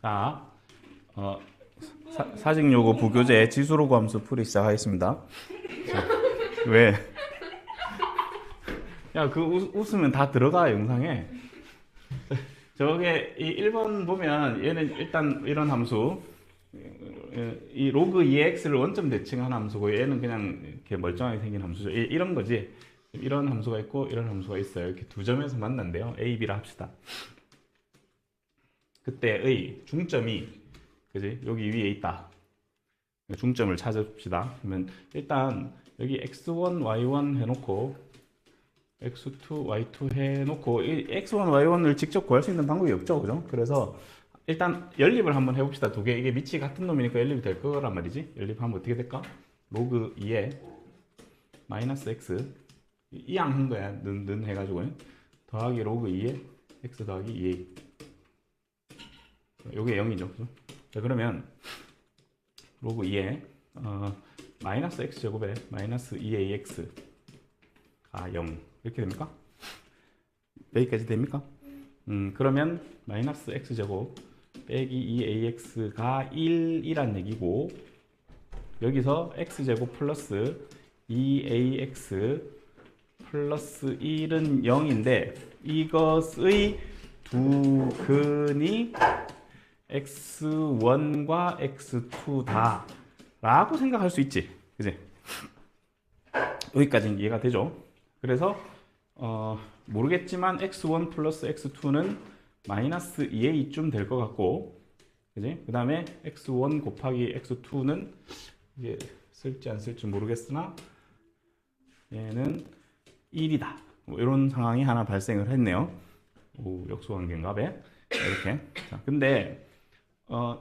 자, 사직요구 부교재 지수로그 함수 풀이 시작하겠습니다. 자, 왜? 야, 그 웃으면 다 들어가, 영상에. 저게, 이 1번 보면, 얘는 일단 이런 함수, 이 로그 2x를 원점 대칭한 함수고, 얘는 그냥 이렇게 멀쩡하게 생긴 함수죠. 이런 거지. 이런 함수가 있고, 이런 함수가 있어요. 이렇게 두 점에서 만난대요. A, B라 합시다. 그때의 중점이, 그지? 여기 위에 있다. 중점을 찾아봅시다. 그러면 일단 여기 x1, y1 해놓고 x2, y2 해놓고 이 x1, y1을 직접 구할 수 있는 방법이 없죠, 그죠? 그래서 일단 연립을 한번 해봅시다. 두 개. 이게 밑이 같은 놈이니까 연립이 될 거란 말이지. 연립하면 어떻게 될까? 로그 2에 마이너스 x 이항 한 거야. 는 해가지고 더하기 로그 2에 x 더하기 2a. 요게 0이죠, 그죠? 자, 그러면 로그 2에 마이너스 x제곱에 마이너스 2ax가 0 이렇게 됩니까? 여기까지 됩니까? 그러면 마이너스 x제곱 빼기 2ax가 1이란 얘기고 여기서 x제곱 플러스 2ax 플러스 1은 0인데 이것의 두 근이 x1과 x2다 라고 생각할 수 있지, 그지? 여기까지는 이해가 되죠? 그래서 모르겠지만 x1 플러스 x2는 마이너스 2a쯤 될 것 같고, 그지? 그 다음에 x1 곱하기 x2는 이게 쓸지 안 쓸지 모르겠으나 얘는 1이다. 뭐 이런 상황이 하나 발생을 했네요. 오, 역수관계인가 봐. 이렇게. 자, 근데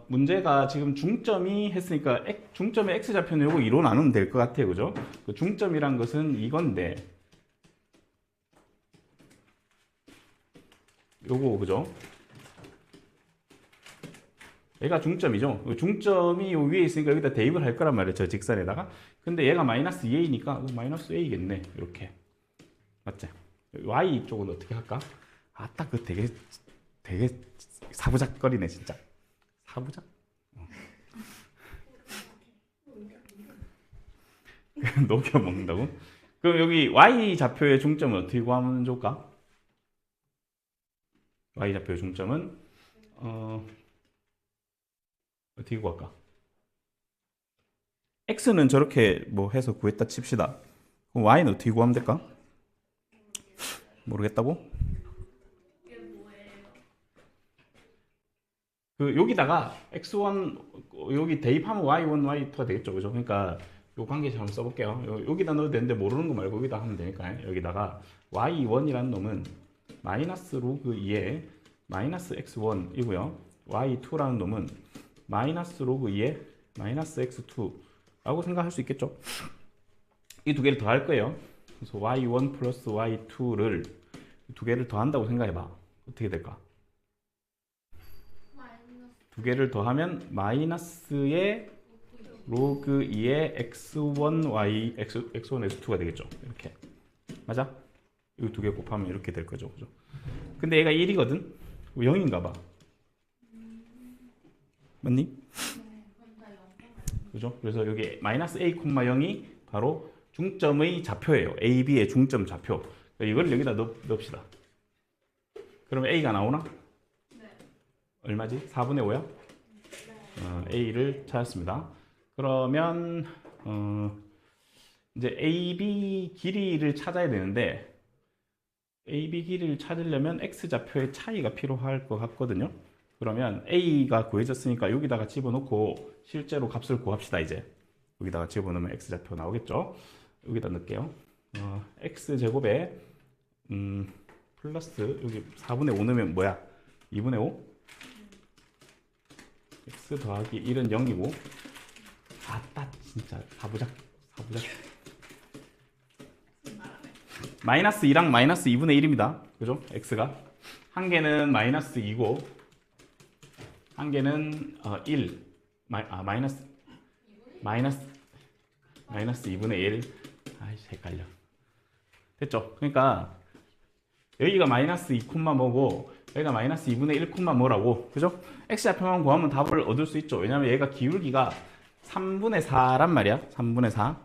문제가 지금 중점이 했으니까 중점의 x좌표는 요거 2로 나누면 될 것 같아요, 그죠? 그 중점이란 것은 이건데 요거, 그죠? 얘가 중점이죠. 중점이 요 위에 있으니까 여기다 대입을 할 거란 말이에요, 저 직선에다가. 근데 얘가 마이너스 2a니까 마이너스 a겠네, 이렇게. 맞지? y 쪽은 어떻게 할까? 아, 딱 그 되게 사부작거리네, 진짜. 사부작? 녹여 먹는다고? 그럼 여기 y 좌표의 중점은 어떻게 구하면 좋을까? y 좌표의 중점은 어떻게 구할까? x는 저렇게 뭐 해서 구했다 칩시다. 그럼 y는 어떻게 구하면 될까? 모르겠다고? 그 여기다가 x1 여기 대입하면 y1, y2가 되겠죠, 그죠? 그러니까 요 관계식 한번 써볼게요. 여기다 넣어도 되는데 모르는 거 말고 여기다 하면 되니까 여기다가 y1이라는 놈은 마이너스 로그 2에 마이너스 x1이고요. y2라는 놈은 마이너스 로그 2에 마이너스 x2라고 생각할 수 있겠죠? 이 두 개를 더할 거예요. 그래서 y1 플러스 y2를 두 개를 더한다고 생각해봐. 어떻게 될까? 두 개를 더하면 마이너스의 로그 2의 x1y x1 x2가 되겠죠. 이렇게 맞아? 이 두 개 곱하면 이렇게 될 거죠, 그죠? 근데 얘가 1이거든. 0인가 봐. 맞니? 그죠? 그래서 여기 마이너스 a, 0이 바로 중점의 좌표예요. a, b의 중점 좌표. 이걸 여기다 넣읍시다. 그러면 a가 나오나? 얼마지? 4분의 5야? A를 찾았습니다. 그러면 이제 AB 길이를 찾아야 되는데 AB 길이를 찾으려면 X좌표의 차이가 필요할 것 같거든요. 그러면 A가 구해졌으니까 여기다가 집어넣고 실제로 값을 구합시다. 이제 여기다가 집어넣으면 X좌표 나오겠죠. 여기다 넣을게요. X제곱에 플러스 여기 4분의 5 넣으면 뭐야? 2분의 5? x 더하기 1은 0이고 아따 진짜 사부작 마이너스 2랑 마이너스 2분의 1입니다. 그죠? x가 한 개는 마이너스 2고 한 개는 1 마이너스 2분의 1 아이씨 헷갈려 됐죠? 그러니까 여기가 마이너스 2, 뭐고 얘가 마이너스 2분의 1 콤마 뭐라고, 그죠? x좌표만 구하면 답을 얻을 수 있죠. 왜냐면 얘가 기울기가 3분의 4란 말이야. 3분의 4.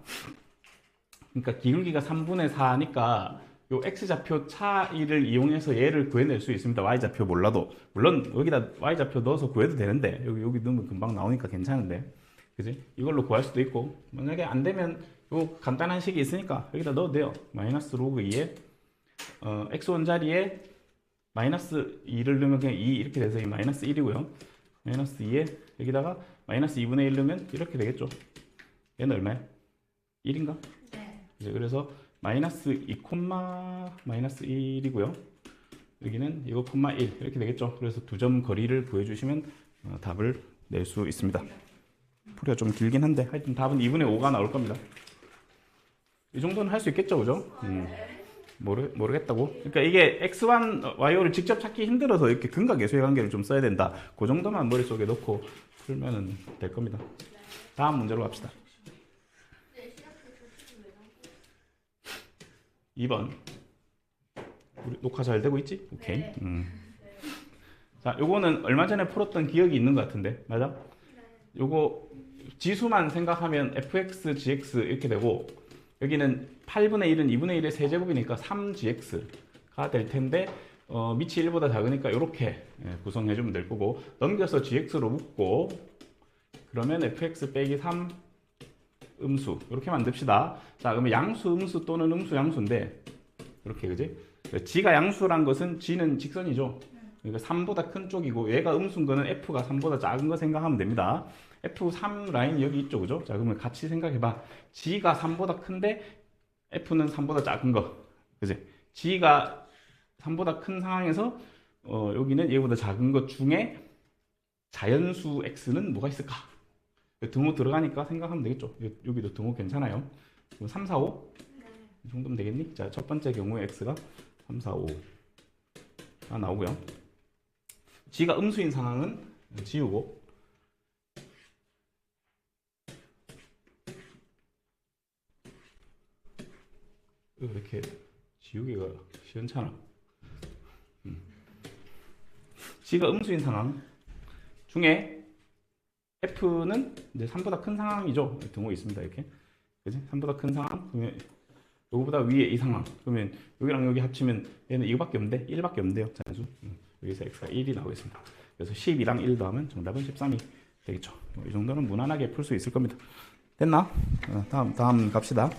그러니까 기울기가 3분의 4니까 요 x좌표 차이를 이용해서 얘를 구해낼 수 있습니다. y좌표 몰라도. 물론 여기다 y좌표 넣어서 구해도 되는데 여기 넣으면 금방 나오니까 괜찮은데, 그지? 이걸로 구할 수도 있고, 만약에 안 되면 요 간단한 식이 있으니까 여기다 넣어도 돼요. 마이너스 로그 2에 x1 자리에 마이너스 2를 넣으면 그냥 2 이렇게 돼서 이 마이너스 1이고요. 마이너스 2에 여기다가 마이너스 2분의 1 넣으면 이렇게 되겠죠. 얘는 얼마야? 1인가? 네. 그래서 마이너스 2 마이너스 1이고요. 여기는 이거 콤마 1 이렇게 되겠죠. 그래서 두 점 거리를 구해주시면 답을 낼 수 있습니다. 풀이가 좀 길긴 한데 하여튼 답은 2분의 5가 나올 겁니다. 이 정도는 할 수 있겠죠, 그죠? 모르겠다고. 그러니까 이게 x1, y5를 직접 찾기 힘들어서 이렇게 근각계수의 관계를 좀 써야 된다. 그 정도만 머릿속에 넣고 풀면 될 겁니다. 다음 문제로 갑시다. 2번. 우리 녹화 잘 되고 있지? 오케이. 자, 요거는 얼마 전에 풀었던 기억이 있는 것 같은데, 맞아? 요거 지수만 생각하면 fx, gx 이렇게 되고, 여기는 8분의 1은 2분의 1의 세제곱이니까 3gx가 될 텐데, 밑이 1보다 작으니까 이렇게 구성해주면 될 거고, 넘겨서 gx로 묶고, 그러면 fx 빼기 3 음수 이렇게 만듭시다. 자, 그러면 양수 음수 또는 음수 양수인데 이렇게, 그지? g가 양수란 것은 g는 직선이죠. 그러니까 3보다 큰 쪽이고 얘가 음수인 거는 f가 3보다 작은 거 생각하면 됩니다. f3 라인 여기 있죠, 그죠? 자, 그러면 같이 생각해봐. g가 3보다 큰데 f는 3보다 작은 거, 그지? g가 3보다 큰 상황에서 여기는 얘보다 작은 것 중에 자연수 x는 뭐가 있을까? 등호 들어가니까 생각하면 되겠죠. 여기도 등호 괜찮아요. 3, 4, 5? 이 정도면 되겠니? 자, 첫 번째 경우에 x가 3, 4, 5가 나오고요. g가 음수인 상황은 지우고, 왜 이렇게 지우기가 시원찮아. g가 음수인 상황 중에 f는 이제 3보다 큰 상황이죠. 등호 있습니다. 이렇게. 그지? 3보다 큰 상황. 그러면 요거보다 위에 이 상황. 그러면 여기랑 여기 합치면 얘는 이거밖에 없는데 1밖에 없는데요. 자연수. 여기서 x가 1이 나오겠습니다. 그래서 12랑 1 더하면 정답은 13이 되겠죠. 이 정도는 무난하게 풀 수 있을 겁니다. 됐나? 다음 갑시다.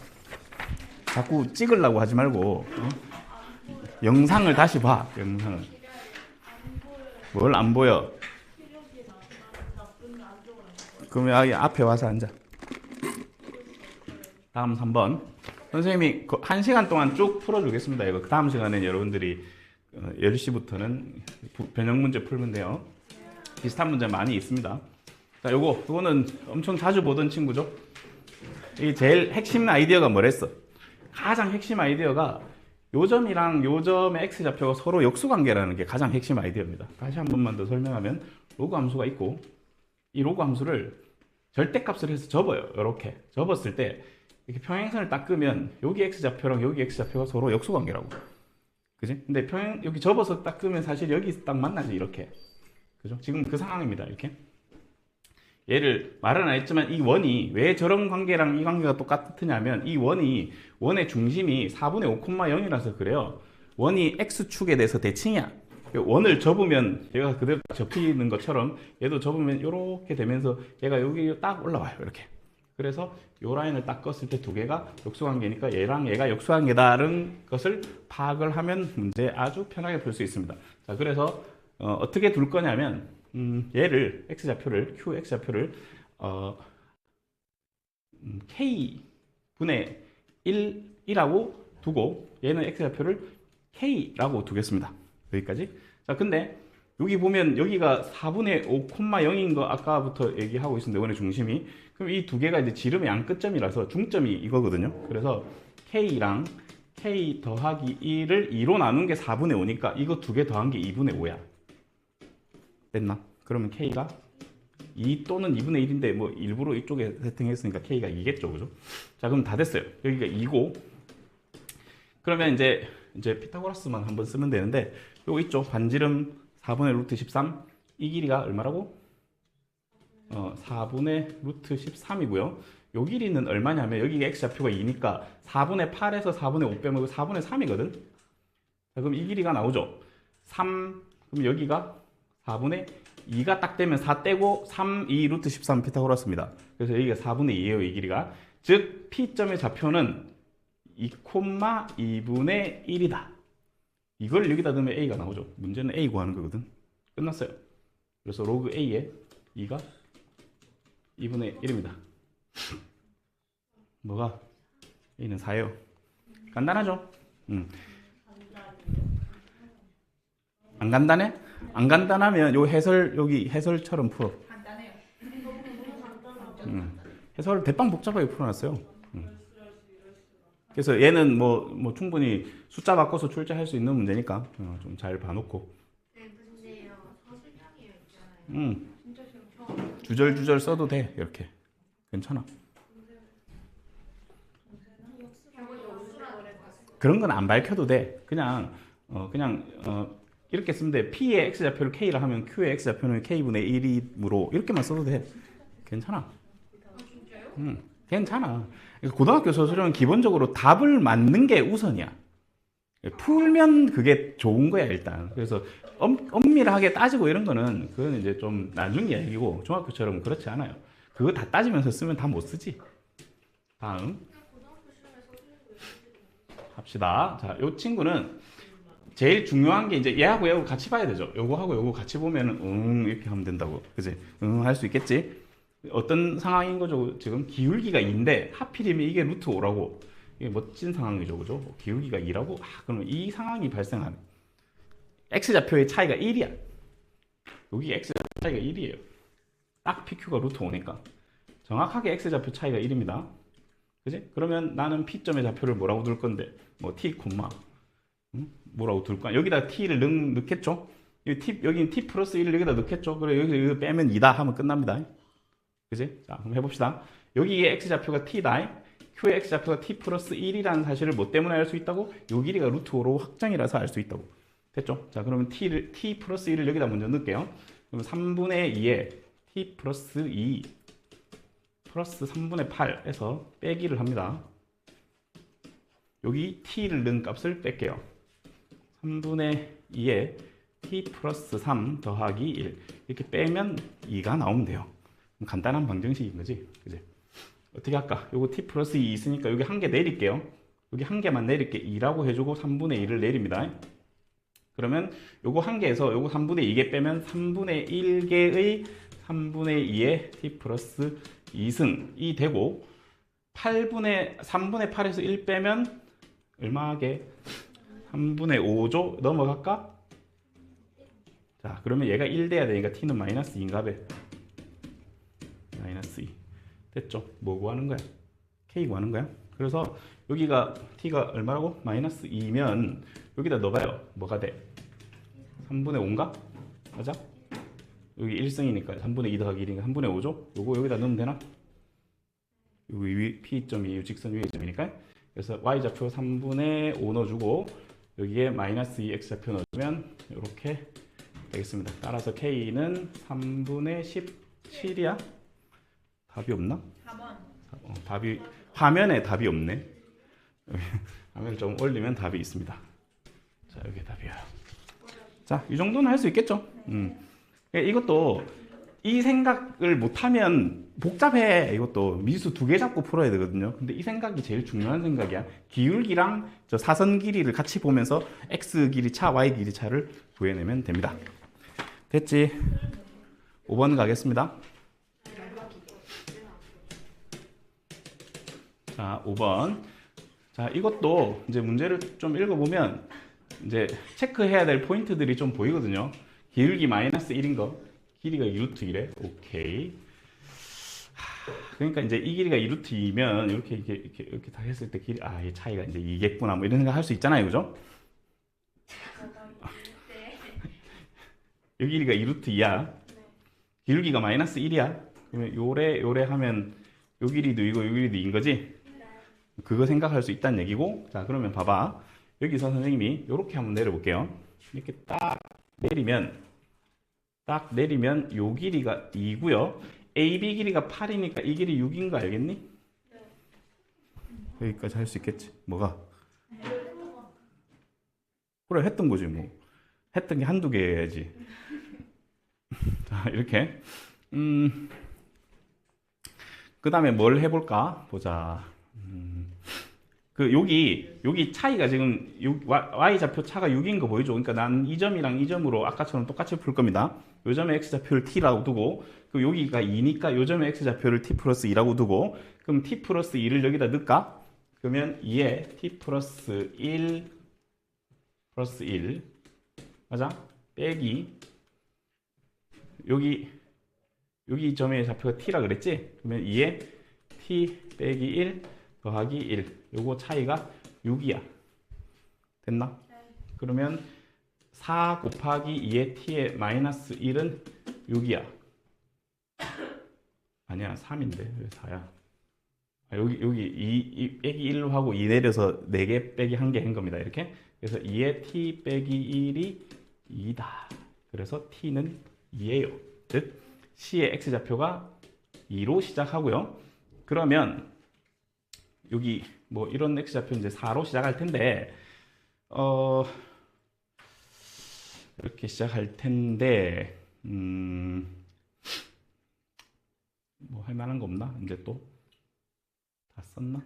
자꾸 찍으려고 하지 말고 영상을 다시 봐. 영상을. 뭘 안 보여? 그러면 여기 앞에 와서 앉아. 다음 3번. 선생님이 1시간 동안 쭉 풀어주겠습니다. 이거 다음 시간에 여러분들이 10시부터는 변형 문제 풀면 돼요. 비슷한 문제 많이 있습니다. 자, 요거는 엄청 자주 보던 친구죠. 이 제일 핵심 아이디어가 뭐랬어? 가장 핵심 아이디어가 요 점이랑 요 점의 x좌표가 서로 역수관계라는 게 가장 핵심 아이디어입니다. 다시 한 번만 더 설명하면 로그 함수가 있고, 이 로그 함수를 절대값을 해서 접어요. 이렇게 접었을 때 이렇게 평행선을 딱 끄면 여기 x좌표랑 여기 x좌표가 서로 역수관계라고. 그지? 근데 여기 접어서 딱 끄면 사실 여기 딱 만나죠. 이렇게. 그죠? 지금 그 상황입니다. 이렇게. 얘를 말은 안 했지만 이 원이 왜 저런 관계랑 이 관계가 똑같으냐면 이 원의 중심이 4분의 5,0이라서 그래요. 원이 x축에 대해서 대칭이야. 원을 접으면 얘가 그대로 접히는 것처럼 얘도 접으면 이렇게 되면서 얘가 여기 딱 올라와요. 이렇게. 그래서 이 라인을 딱 껐을 때 두 개가 역수관계니까 얘랑 얘가 역수관계다는 것을 파악을 하면 문제 아주 편하게 풀 수 있습니다. 자, 그래서 어떻게 둘 거냐면 얘를 q x좌표를 k분의 1이라고 두고 얘는 x좌표를 k라고 두겠습니다. 여기까지. 자, 근데 여기 보면 여기가 4분의 5,0인 거 아까부터 얘기하고 있습니다. 원의 중심이. 그럼 이 두 개가 이제 지름의 양 끝점이라서 중점이 이거거든요. 그래서 k랑 k 더하기 1을 2로 나눈 게 4분의 5니까 이거 두 개 더한 게 2분의 5야. 됐나? 그러면 k가 2 또는 2분의 1인데 뭐 일부러 이쪽에 세팅했으니까 k가 2겠죠. 그죠? 자, 그럼 다 됐어요. 여기가 2고, 그러면 이제 피타고라스만 한번 쓰면 되는데 요거 있죠. 반지름 4분의 루트 13. 이 길이가 얼마라고? 4분의 루트 13이고요. 요 길이는 얼마냐면 여기가 x좌표가 2니까 4분의 8에서 4분의 5 빼면 4분의 3이거든. 자, 그럼 이 길이가 나오죠. 3, 그럼 여기가 4분의 2가 딱 되면 4 떼고 3, 2 루트 13 피타고라스입니다. 그래서 여기가 4분의 2예요, 이 길이가. 즉, P점의 좌표는 2,2분의 1이다. 이걸 여기다 넣으면 A가 나오죠. 문제는 A 구하는 거거든. 끝났어요. 그래서 로그 A에 2가 2분의 1입니다. 뭐가? A는 4예요. 간단하죠? 안 간단해? 안 간단하면 요 해설, 여기 해설처럼 풀어. 간단해요. 해설을 대빵 복잡하게 풀어놨어요. 그래서 얘는 뭐 충분히 숫자 바꿔서 출제할 수 있는 문제니까 좀 잘 봐놓고. 네, 근데요. 서술형이요 있잖아요. 진짜 지금 처음. 주절주절 써도 돼. 이렇게. 괜찮아. 그런 건 안 밝혀도 돼. 그냥 이렇게 쓰면 돼. P의 X좌표를 K라 하면 Q의 X좌표는 K분의 1이므로 이렇게만 써도 돼. 괜찮아. 진짜요? 괜찮아. 고등학교 서술형은 기본적으로 답을 맞는 게 우선이야. 풀면 그게 좋은 거야, 일단. 그래서 엄밀하게 따지고 이런 거는 그건 이제 좀 나중 이야기고 중학교처럼 그렇지 않아요. 그거 다 따지면서 쓰면 다 못 쓰지. 다음. 합시다. 자, 요 친구는 제일 중요한 게 이제 얘하고 얘하고 같이 봐야 되죠. 요거하고 요거 같이 보면은 이렇게 하면 된다고. 그지? 할 수 있겠지? 어떤 상황인 거죠? 지금 기울기가 2인데 하필이면 이게 루트 5라고. 이게 멋진 상황이죠. 그죠? 기울기가 2라고? 그러면 이 상황이 발생하는 x좌표의 차이가 1이야. 여기 x좌표 차이가 1이에요. 딱 PQ가 루트 5니까. 정확하게 x좌표 차이가 1입니다. 그지? 그러면 나는 P점의 좌표를 뭐라고 둘 건데? 뭐 T, 뭐라고 둘 거야? 여기다 T를 넣겠죠? 여기는 T 플러스 1을 여기다 넣겠죠? 그래, 여기 빼면 2다 하면 끝납니다. 그지? 자, 그럼 해봅시다. 여기에 x좌표가 t다. q의 x좌표가 t 플러스 1이라는 사실을 뭐 때문에 알 수 있다고? 요 길이가 루트 5로 확정이라서 알 수 있다고. 됐죠? 자, 그러면 t 플러스 1을 여기다 먼저 넣을게요. 그럼 3분의 2에 t 플러스 2 플러스 3분의 8에서 빼기를 합니다. 여기 t를 넣은 값을 뺄게요. 3분의 2에 t 플러스 3 더하기 1 이렇게 빼면 2가 나오면 돼요. 간단한 방정식인 거지. 그지? 어떻게 할까? 요거 t 플러스 2 있으니까 여기 한 개 내릴게요. 여기 한 개만 내릴게. 2라고 해주고 3분의 2를 내립니다. 그러면 요거 한 개에서 요거 3분의 2개 빼면 3분의 1개의 3분의 2의 t 플러스 2승이 되고 3분의 8에서 1 빼면 얼마게? 3분의 5죠? 넘어갈까? 자, 그러면 얘가 1 돼야 되니까 t는 마이너스 2인가 봐. 마이너스 2 됐죠? 뭐 구하는 거야? K 구하는 거야? 그래서 여기가 T가 얼마라고? 마이너스 2면 여기다 넣어봐요. 뭐가 돼? 3분의 5인가? 맞아? 여기 1승이니까 3분의 2 더하기 1이니까 3분의 5죠? 요거 여기다 넣으면 되나? 여기 P점이 직선 위의 점이니까 그래서 Y좌표 3분의 5 넣어주고 여기에 마이너스 2 X좌표 넣어주면 이렇게 되겠습니다. 따라서 K는 3분의 17이야? 답이 없나? 4번. 답이 화면에 답이 없네. 화면을 좀 올리면 답이 있습니다. 자, 여기 답이에요. 자, 이 정도는 할 수 있겠죠? 이것도 이 생각을 못하면 복잡해. 이것도 미수 2개 잡고 풀어야 되거든요. 근데 이 생각이 제일 중요한 생각이야. 기울기랑 저 사선 길이를 같이 보면서 x 길이 차, y 길이 차를 구해내면 됩니다. 됐지? 5번 가겠습니다. 자, 5번. 자, 이것도 이제 문제를 좀 읽어보면 이제 체크해야 될 포인트들이 좀 보이거든요. 기울기 마이너스 1인 거. 길이가 2루트 1에. 오케이. 그러니까 이제 이 길이가 2루트 2면 이렇게 다 했을 때 길이, 이 차이가 이제 2겠구나. 뭐 이런 생각 할 수 있잖아요. 그죠? 여기 길이가 2루트 2야. 기울기가 마이너스 1이야. 그러면 요래 하면 요 길이도 이거, 요 길이도 2인 거지? 그거 생각할 수 있다는 얘기고. 자, 그러면 봐봐. 여기서 선생님이 이렇게 한번 내려볼게요. 이렇게 딱 내리면 요 길이가 2고요. AB 길이가 8이니까 이 길이 6인 거 알겠니? 여기까지 할 수 있겠지. 뭐가? 그래, 했던 거지 뭐. 했던 게 한두 개야지. 자, 이렇게. 그 다음에 뭘 해볼까? 보자. 여기 차이가 지금 y좌표 차가 6인 거 보이죠? 그러니까 난 이 점이랑 이 점으로 아까처럼 똑같이 풀 겁니다. 요 점에 x좌표를 t라고 두고, 그 여기가 2니까 요 점에 x좌표를 t 플러스 2라고 두고, 그럼 t 플러스 2를 여기다 넣을까? 그러면 2에 t 플러스 1 플러스 1 맞아? 빼기 여기 점의 좌표가 t라 그랬지? 그러면 2에 t 빼기 1 더하기 1 요거 차이가 6이야. 됐나? 그러면 4 곱하기 2의 t의 마이너스 1은 6이야. 아니야, 3인데 왜 4야? 여기 2 빼기 1로 하고 2 내려서 4개 빼기 1개 한 겁니다. 이렇게. 그래서 2의 t 빼기 1이 2다. 그래서 t는 2예요. 즉 c의 x좌표가 2로 시작하고요. 그러면 여기 뭐 이런 x좌표 이제 4로 시작할 텐데 이렇게 시작할 텐데 뭐 할 만한 거 없나? 이제 또 다 썼나?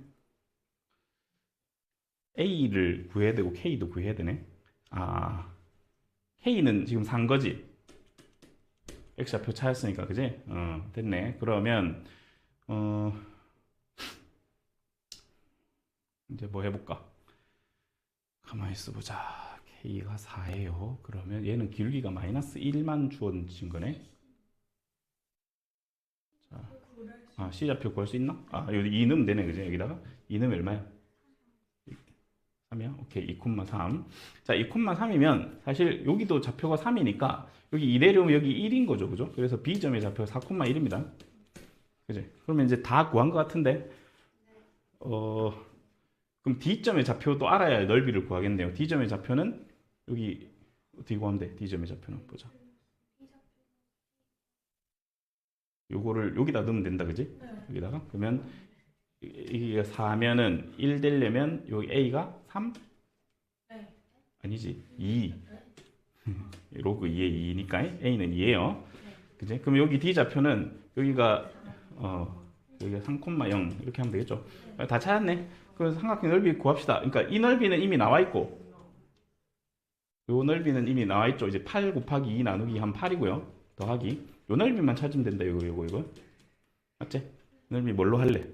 A를 구해야 되고 K도 구해야 되네. 아, K는 지금 산 거지. X좌표 찾았으니까, 그지? 됐네. 그러면 이제 뭐 해볼까? 가만히 있어보자. K가 4예요. 그러면 얘는 기울기가 마이너스 1만 주어진 거네. 자, C좌표 구할 수 있나? 여기 2 넣으면 되네, 그지? 여기다가 2 넣으면 얼마야? 3이야? 오케이, 2,3. 자, 2,3이면 사실 여기도 좌표가 3이니까 여기 2 내려오면 여기 1인 거죠, 그죠? 그래서 B점의 좌표가 4,1입니다. 그지? 그러면 이제 다 구한 것 같은데, 그럼 D점의 좌표도 알아야 넓이를 구하겠네요. D점의 좌표는 여기 어떻게 구하면 돼? D점의 좌표는 보자. 요거를 여기다 넣으면 된다, 그지? 여기다가. 그러면 이게 4면은 1 되려면 여기 A가 3? 아니지, 2. 로그 2에 2니까 A는 2예요. 그지? 그럼 여기 D 좌표는 여기가 3,0 이렇게 하면 되겠죠. 다 찾았네. 그래서 삼각형 넓이 구합시다. 그러니까 이 넓이는 이미 나와 있고 요 넓이는 이미 나와 있죠. 이제 8 곱하기 2 나누기 하면 8이고요. 더하기 요 넓이만 찾으면 된다. 이거 맞지? 넓이 뭘로 할래?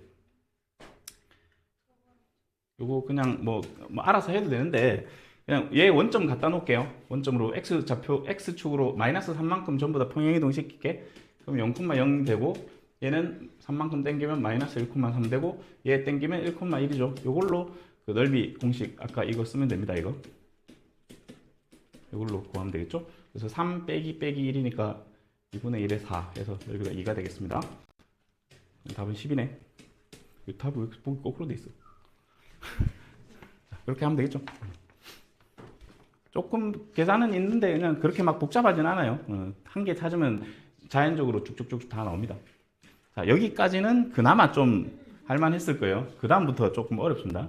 요거 그냥 뭐 알아서 해도 되는데 그냥 얘 원점 갖다 놓을게요. 원점으로 x좌표 x축으로 마이너스 3만큼 전부 다 평행이동 시킬게. 그럼 0,0 되고 얘는 3만큼 땡기면 마이너스 1,3 되고 얘 땡기면 1,1이죠. 요걸로 그 넓이 공식 아까 이거 쓰면 됩니다. 이걸로 구하면 되겠죠. 그래서 3 빼기 1이니까 2분의 1에 4 해서 넓이가 2가 되겠습니다. 답은 10이네. 답이 왜 이렇게 보기 거꾸로 돼 있어? 그렇게 하면 되겠죠. 조금 계산은 있는데 그냥 그렇게 막 복잡하진 않아요. 한 개 찾으면 자연적으로 쭉쭉쭉 다 나옵니다. 자, 여기까지는 그나마 좀 할만했을 거예요. 그 다음부터 조금 어렵습니다.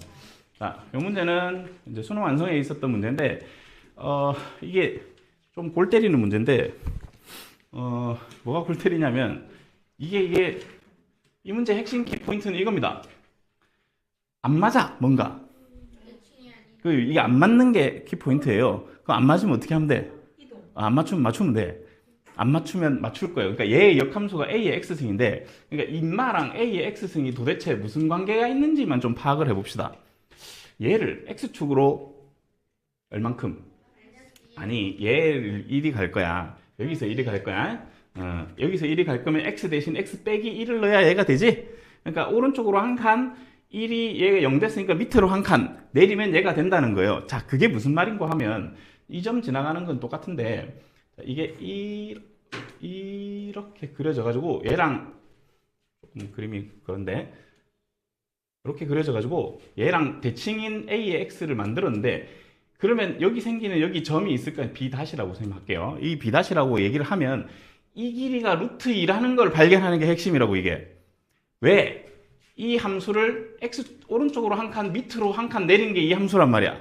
자, 이 문제는 이제 수능 완성에 있었던 문제인데 이게 좀 골 때리는 문제인데 뭐가 골 때리냐면 이게 이 문제 핵심 키포인트는 이겁니다. 안 맞아, 뭔가. 이게 안 맞는 게 키포인트예요. 그럼 안 맞으면 어떻게 하면 돼? 안 맞추면 돼. 안 맞추면 맞출 거예요. 그러니까 얘의 역함수가 A의 X승인데, 그러니까 인마랑 A의 X승이 도대체 무슨 관계가 있는지만 좀 파악을 해봅시다. 얘를 X축으로 얼만큼? 아니, 얘를 1이 갈 거야. 여기서 1이 갈 거야. 여기서 1이 갈 거면 X 대신 X 빼기 1을 넣어야 얘가 되지? 그러니까 오른쪽으로 한 칸, 1이 얘가 0 됐으니까 밑으로 한 칸 내리면 얘가 된다는 거예요. 자, 그게 무슨 말인고 하면 이 점 지나가는 건 똑같은데 이게 이렇게 그려져 가지고 얘랑 조금 그림이 그런데 이렇게 그려져 가지고 얘랑 대칭인 A의 X를 만들었는데 그러면 여기 생기는 여기 점이 있을까요? b 다시라고 생각할게요. 이 b 다시라고 얘기를 하면 이 길이가 루트 2라는 걸 발견하는 게 핵심이라고 이게. 왜? 이 함수를 x 오른쪽으로 한 칸 밑으로 한 칸 내린 게 이 함수란 말이야.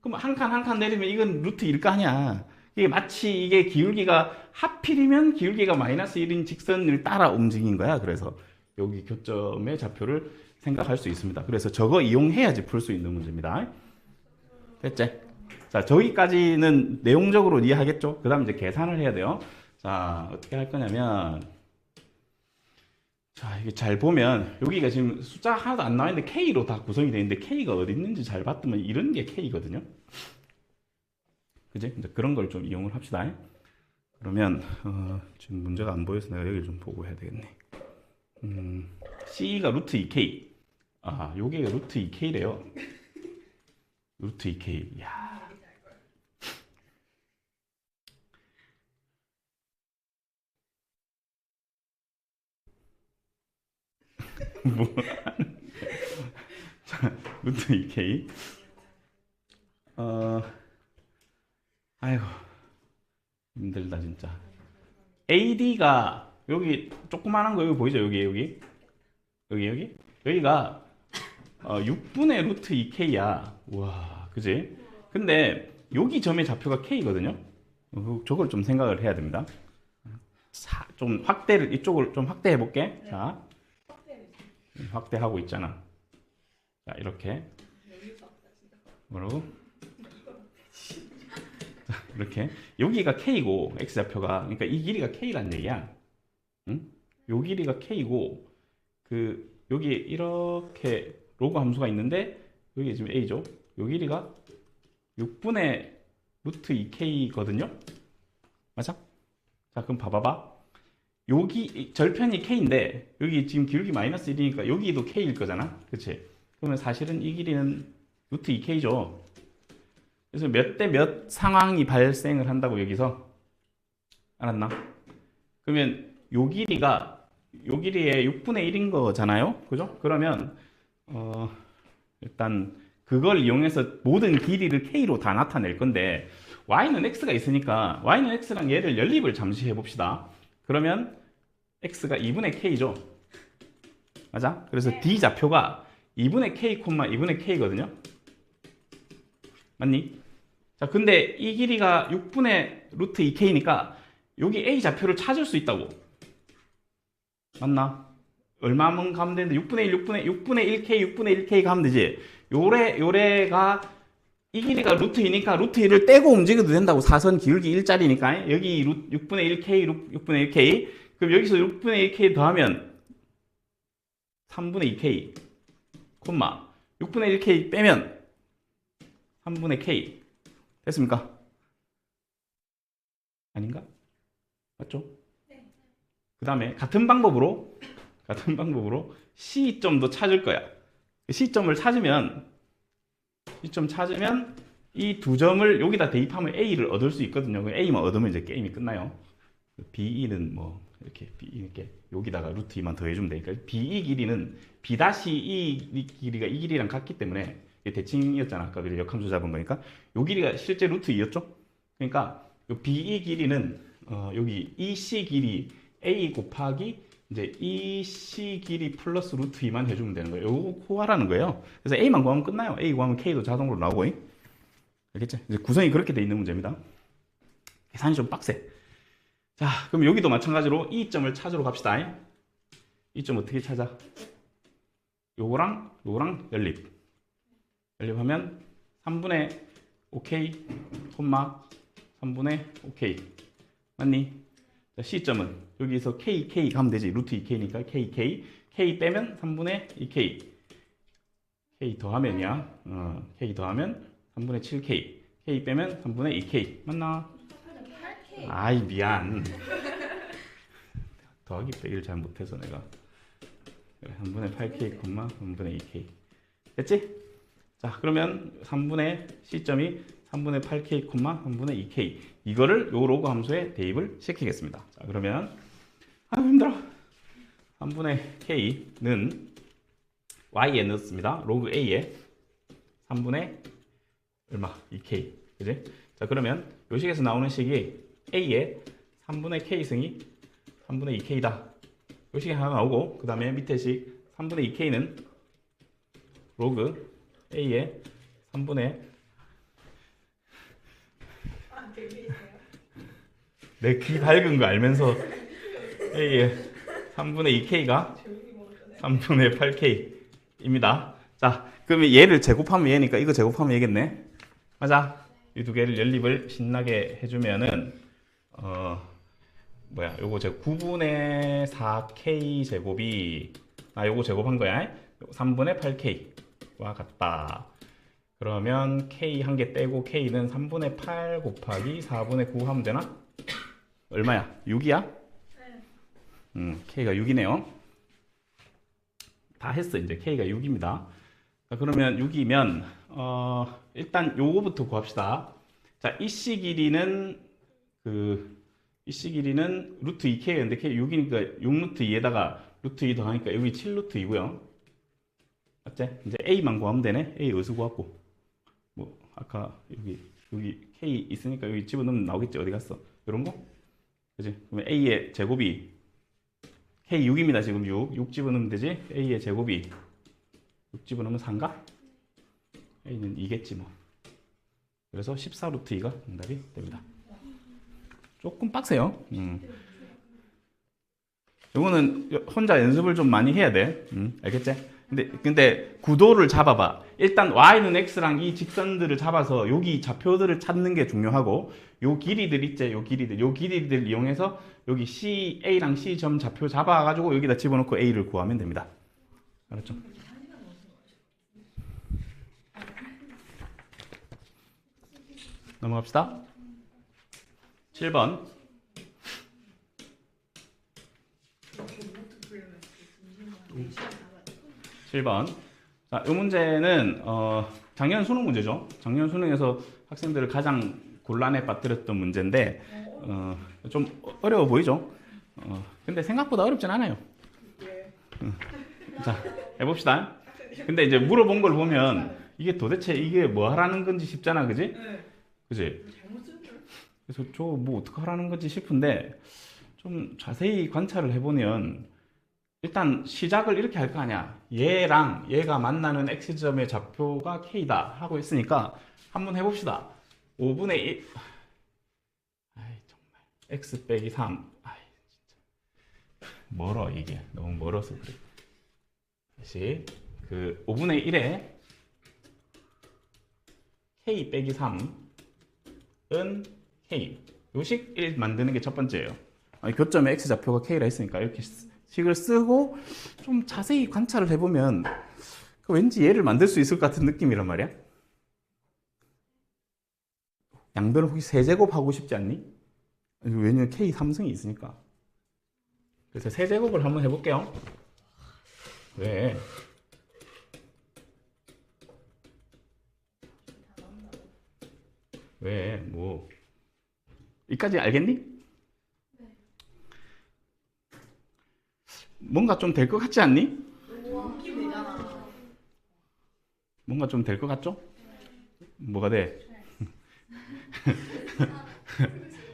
그럼 한 칸 한 칸 내리면 이건 루트 1거 아니야. 이게 마치 이게 기울기가 하필이면 기울기가 마이너스 1인 직선을 따라 움직인 거야. 그래서 여기 교점의 좌표를 생각할 수 있습니다. 그래서 저거 이용해야지 풀 수 있는 문제입니다. 됐지? 자, 저기까지는 내용적으로 이해하겠죠? 그 다음 이제 계산을 해야 돼요. 자, 어떻게 할 거냐면, 자, 이게 잘 보면, 여기가 지금 숫자 하나도 안 나와 있는데 K로 다 구성이 되어 있는데 K가 어디 있는지 잘 봤더니 이런 게 K거든요. 그지? 이제 그런 걸 좀 이용을 합시다. 그러면, 지금 문제가 안 보여서 내가 여기를 좀 보고 해야 되겠네. C가 루트 2K. 아, 요게 루트 2K래요. 루트 2K. 야. 뭐. 자, 루트 2K. 아이고. 힘들다, 진짜. AD가, 여기, 조그만한 거 여기 보이죠? 여기. 여기가, 6분의 루트 2K야. 우와, 그지? 근데, 여기 점의 좌표가 K거든요? 저걸 좀 생각을 해야 됩니다. 좀 확대를, 이쪽을 좀 확대해 볼게. 자. 확대하고 있잖아. 자, 이렇게. 뭐라고? 자, 이렇게. 여기가 K고, X좌표가. 그러니까 이 길이가 K란 얘기야. 응? 요 길이가 K고, 여기 이렇게 로그 함수가 있는데, 여기 지금 A죠? 요 길이가 6분의 루트 2K거든요? 맞아? 자, 그럼 봐봐봐. 여기 절편이 K인데 여기 지금 기울기 마이너스 1이니까 여기도 K일 거잖아. 그치? 그러면 사실은 이 길이는 루트 2K죠. 그래서 몇 대 몇 상황이 발생을 한다고 여기서 알았나? 그러면 요 길이가 요 길이의 6분의 1인 거잖아요. 그죠? 그러면 일단 그걸 이용해서 모든 길이를 K로 다 나타낼 건데 Y는 X가 있으니까 Y는 X랑 얘를 연립을 잠시 해봅시다. 그러면 x가 2분의 k죠. 맞아? 그래서 네. d 좌표가 2분의 k, 2분의 k거든요. 맞니? 자, 근데 이 길이가 6분의 루트 2k니까 여기 a 좌표를 찾을 수 있다고. 맞나? 얼마만 가면 되는데 6분의 1k, 6분의 1k 가면 되지. 요래가 이 길이가 루트 2니까 루트 2를 떼고 움직여도 된다고. 사선 기울기 1짜리니까. 여기 6분의 1k, 6분의 1k. 그럼 여기서 6분의 1k 더하면 3분의 2k, 콤마 6분의 1k 빼면 3분의 k. 됐습니까? 아닌가? 맞죠? 네. 그 다음에 같은 방법으로 C점도 찾을 거야. C점을 찾으면 이 두 점을 여기다 대입하면 A를 얻을 수 있거든요. A만 얻으면 이제 게임이 끝나요. B2는 뭐 이렇게 여기다가 루트 2만 더해주면 되니까 B2 길이는 B-E 길이가 이 길이랑 같기 때문에 대칭이었잖아. 아까 우리 역함수 잡은 거니까 요 길이가 실제 루트 2였죠. 그러니까 요 B2 길이는 여기 EC 길이 A 곱하기 이제 EC 길이 플러스 루트 2만 해주면 되는 거예요. 요거 구하라는 거예요. 그래서 A만 구하면 끝나요. A 구하면 K도 자동으로 나오고. 알겠죠? 이제 구성이 그렇게 돼 있는 문제입니다. 계산이 좀 빡세. 자, 그럼 여기도 마찬가지로 이 점을 찾으러 갑시다. 이 점 어떻게 찾아? 요거랑 연립하면 3분의 5k, 3분의 5k. 맞니? 자, C점은 여기서 k 가면 되지. 루트 2k니까 k 빼면 3분의 2k. k 더하면이야. k 더하면 3분의 7k. k 빼면 3분의 2k. 맞나? 아이, 미안. 더하기 빼기를 잘 못해서 내가. 3분의 8k, 3분의 2k. 됐지? 자, 그러면 3분의 C점이 3분의 8k, 3분의 2k. 이거를 요 로그 함수에 대입을 시키겠습니다. 자, 그러면 힘들어. 3분의 k는 y에 넣습니다. 로그 a에 3분의 얼마? 2k. 그지? 자, 그러면 요 식에서 나오는 식이 a의 3분의 k승이 3분의 2k다. 요 식이 하나 나오고, 그 다음에 밑에 식 3분의 2k는 로그 a의 3분의 내 귀 밝은 거 알면서 a의 3분의 2k가 3분의 8k입니다. 자, 그러면 얘를 제곱하면 얘니까 이거 제곱하면 얘겠네. 맞아? 이 두 개를 연립을 신나게 해주면은 요거 제 9분의 4k 제곱이 요거 제곱한 거야. 3분의 8k와 같다. 그러면 k 한 개 떼고 k는 3분의 8 곱하기 4분의 9 하면 되나? 얼마야? 6이야? k가 6이네요. 다 했어. 이제 k가 6입니다. 자, 그러면 6이면 일단 요거부터 구합시다. 자, 이씨 길이는 루트 2k였는데 k 6이니까 6 루트 2에다가 루트 2 더하니까 여기 7 루트 2고요. 맞지? 이제 a만 구하면 되네. a 어디서 구하고? 뭐 아까 여기 k 있으니까 여기 집어넣으면 나오겠지. 어디 갔어? 이런 거? 그지? 그러면 a의 제곱이 k 6입니다. 지금 6 집어넣으면 되지? a의 제곱이 6 집어넣으면 4인가? a는 2겠지 뭐. 그래서 14 루트 2가 정답이 됩니다. 조금 빡세요. 이거는 혼자 연습을 좀 많이 해야 돼. 알겠지? 근데 구도를 잡아봐. 일단 y는 x랑 이 직선들을 잡아서 여기 좌표들을 찾는 게 중요하고, 요 길이들 있지? 요 길이들 이용해서 여기 C, A랑 C 점 좌표 잡아가지고 여기다 집어넣고 A를 구하면 됩니다. 알았죠? 넘어갑시다. 7번. 자, 이 문제는 작년 수능 문제죠. 작년 수능에서 학생들을 가장 곤란에 빠뜨렸던 문제인데 좀 어려워 보이죠? 근데 생각보다 어렵진 않아요. 자, 해봅시다. 근데 이제 물어본 걸 보면 이게 도대체 이게 뭐 하라는 건지 싶잖아, 그지? 그지? 그래서 저 뭐 어떻게 하라는 건지 싶은데 좀 자세히 관찰을 해보면 일단 시작을 이렇게 할 거 아니야. 얘랑 얘가 만나는 x점의 좌표가 k다 하고 있으니까 한번 해봅시다. 5분의 1 아이 정말 x 빼기 3 아이 진짜 멀어. 이게 너무 멀어서 그래. 다시 5분의 1에 k 빼기 3은 k 요식 1 만드는 게 첫 번째예요. 교점의 x 좌표가 k라 했으니까 이렇게 식을 쓰고 좀 자세히 관찰을 해보면 왠지 얘를 만들 수 있을 것 같은 느낌이란 말이야. 양변을 혹시 세제곱 하고 싶지 않니? 왜냐면 k 3승이 있으니까. 그래서 세제곱을 한번 해볼게요. 왜? 왜? 뭐 이까지 알겠니? 뭔가 좀 될 것 같지 않니? 뭔가 좀 될 것 같죠? 뭐가 돼?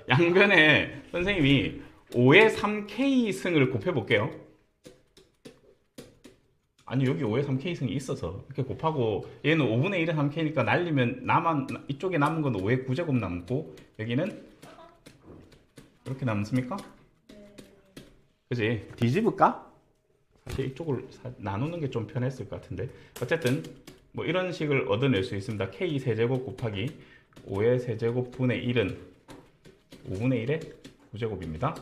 양변에 선생님이 5의 3k 승을 곱해볼게요. 아니 여기 5의 3k 승이 있어서 이렇게 곱하고 얘는 5분의 1의 3k니까 날리면 이쪽에 남은 건 5의 9제곱 남고 여기는 이렇게 남습니까? 그지? 뒤집을까? 사실 이쪽을 나누는 게 좀 편했을 것 같은데 어쨌든 뭐 이런 식을 얻어낼 수 있습니다. k 세제곱 곱하기 5의 세제곱 분의 1은 5분의 1의 9제곱입니다.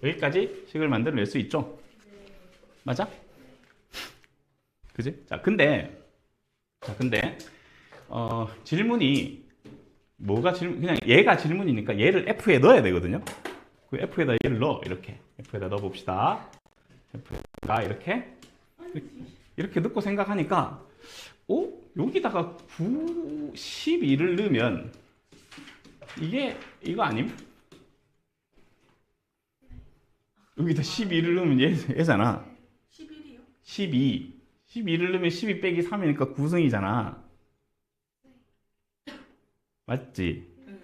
여기까지 식을 만들어낼 수 있죠? 맞아? 그지? 자, 근데 질문이 그냥 얘가 질문이니까 얘를 F에 넣어야 되거든요. 그 F에다 얘를 넣어. 이렇게 F에다 넣어 봅시다. F에다가 이렇게 넣고 생각하니까 여기다가 9, 12를 넣으면 이거 아님? 여기다 12를 넣으면 얘잖아. 11이요? 12. 12를 넣으면 12 빼기 3이니까 9승이잖아. 맞지? 응.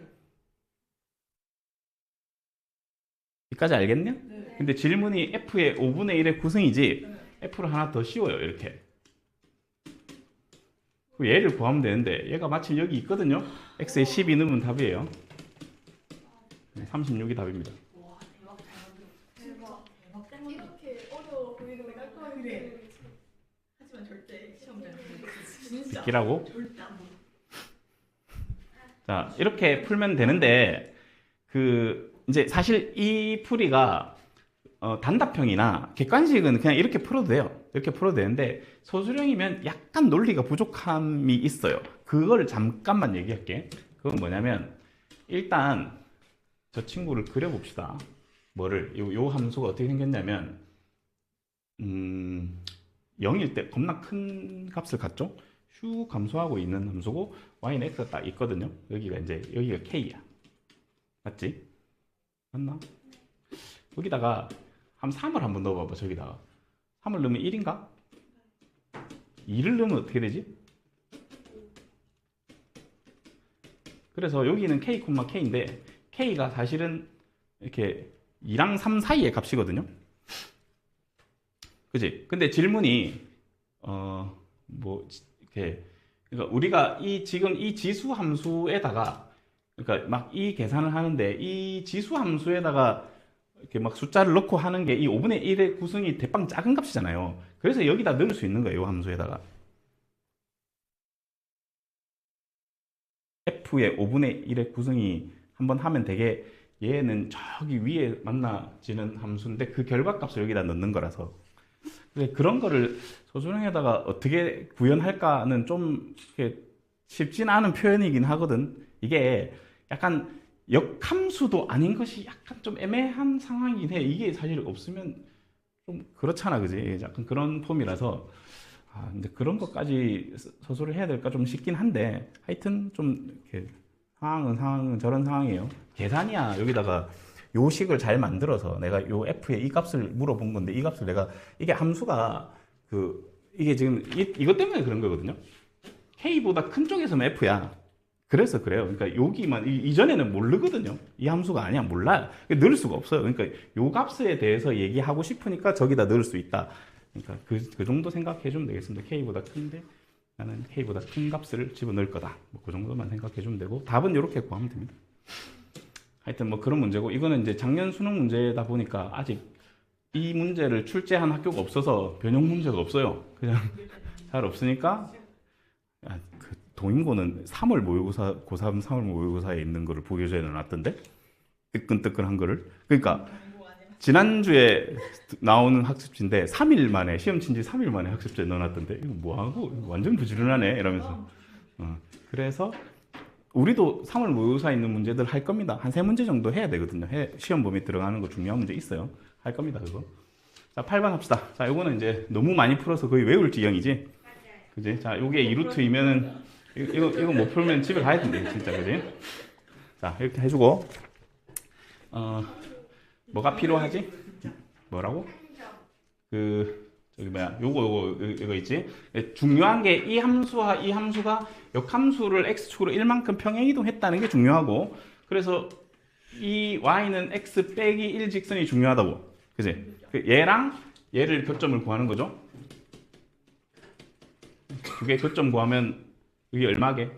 여기까지 알겠냐? 네. 근데 질문이 f의 5분의 1의 구성이지 네. f를 하나 더 씌워요. 이렇게. 그 얘를 구하면 되는데 얘가 마침 여기 있거든요. x에 12 넣으면 답이에요. 36이 답입니다. 와 대박 잘 만들었어. 대박. 대박 잘 만들었어. 이렇게 어려워 보이는데 깔끔하게 그래. 그리고 있지. 하지만 절대 시험 잘 진짜 느끼라고? 절대 안 보여. 자, 이렇게 풀면 되는데 그 이제 사실 이 풀이가 단답형이나 객관식은 그냥 이렇게 풀어도 돼요. 이렇게 풀어도 되는데 소수령이면 약간 논리가 부족함이 있어요. 그걸 잠깐만 얘기할게. 그건 뭐냐면 일단 저 친구를 그려봅시다. 뭐를 요 함수가 어떻게 생겼냐면 0일 때 겁나 큰 값을 갖죠. 슉 감소하고 있는 함수고 y는 x가 딱 있거든요. 여기가 k야. 맞지? 맞나? 여기다가 한 3을 한번 넣어봐봐. 저기다가 3을 넣으면 1인가? 2를 넣으면 어떻게 되지? 그래서 여기는 k, k인데 k가 사실은 이렇게 2랑 3 사이의 값이거든요. 그지? 근데 질문이 뭐 이렇게 그러니까 우리가 지금 이 지수 함수에다가 그러니까 막 이 계산을 하는데 이 지수 함수에다가 이렇게 막 숫자를 넣고 하는 게 이 5분의 1의 구성이 대빵 작은 값이잖아요. 그래서 여기다 넣을 수 있는 거예요. 이 함수에다가 f의 5분의 1의 구성이 한번 하면 되게 얘는 저기 위에 만나지는 함수인데 그 결과값을 여기다 넣는 거라서 그런 거를 소수령에다가 어떻게 구현할까는 좀 쉽진 않은 표현이긴 하거든. 이게 약간 역함수도 아닌 것이 약간 좀 애매한 상황이긴 해. 이게 사실 없으면 좀 그렇잖아, 그지? 약간 그런 폼이라서 근데 그런 것까지 서술을 해야 될까 좀 싶긴 한데 하여튼 좀 이렇게 상황은 저런 상황이에요. 계산이야. 여기다가 요 식을 잘 만들어서 내가 요 f의 이 값을 물어본 건데 이 값을 내가 이게 함수가 이게 지금 이것 때문에 그런 거거든요. k보다 큰 쪽에서는 f야. 그래서 그래요. 그러니까 여기만 이전에는 모르거든요. 이 함수가 아니야. 몰라요. 넣을 수가 없어요. 그러니까 요 값에 대해서 얘기하고 싶으니까 저기다 넣을 수 있다. 그러니까 그 정도 생각해 주면 되겠습니다. k보다 큰데 나는 k보다 큰 값을 집어넣을 거다. 뭐 그 정도만 생각해 주면 되고 답은 이렇게 구하면 됩니다. 하여튼 뭐 그런 문제고 이거는 이제 작년 수능 문제다 보니까 아직 이 문제를 출제한 학교가 없어서 변형 문제가 없어요. 그냥 잘 없으니까 그 동인고는 3월 모의고사 고3 3월 모의고사에 있는 거를 보교재에 넣어놨던데 뜨끈뜨끈한 거를 그러니까 지난주에 나오는 학습지인데 3일 만에 시험 친 지 3일 만에 학습지에 넣어놨던데 이거 뭐하고 완전 부지런하네 이러면서 그래서 우리도 3월 모의고사에 있는 문제들 할 겁니다. 한 3문제 정도 해야 되거든요. 시험 범위 들어가는 거 중요한 문제 있어요. 할 겁니다, 그거. 자, 8번 합시다. 자, 요거는 이제 너무 많이 풀어서 거의 외울 지경이지. 그지? 자, 요게 2루트이면은, 이거 못 풀면 집에 가야 된대, 진짜, 그지? 자, 이렇게 해주고, 뭐가 필요하지? 뭐라고? 저기 뭐야, 이거 있지? 중요한 게 이 함수와 이 함수가 역함수를 x축으로 1만큼 평행 이동했다는 게 중요하고, 그래서 이 y는 x 빼기 1 직선이 중요하다고. 그지? 얘랑 얘를 교점을 구하는 거죠. 두 개 교점 구하면 이게 얼마게?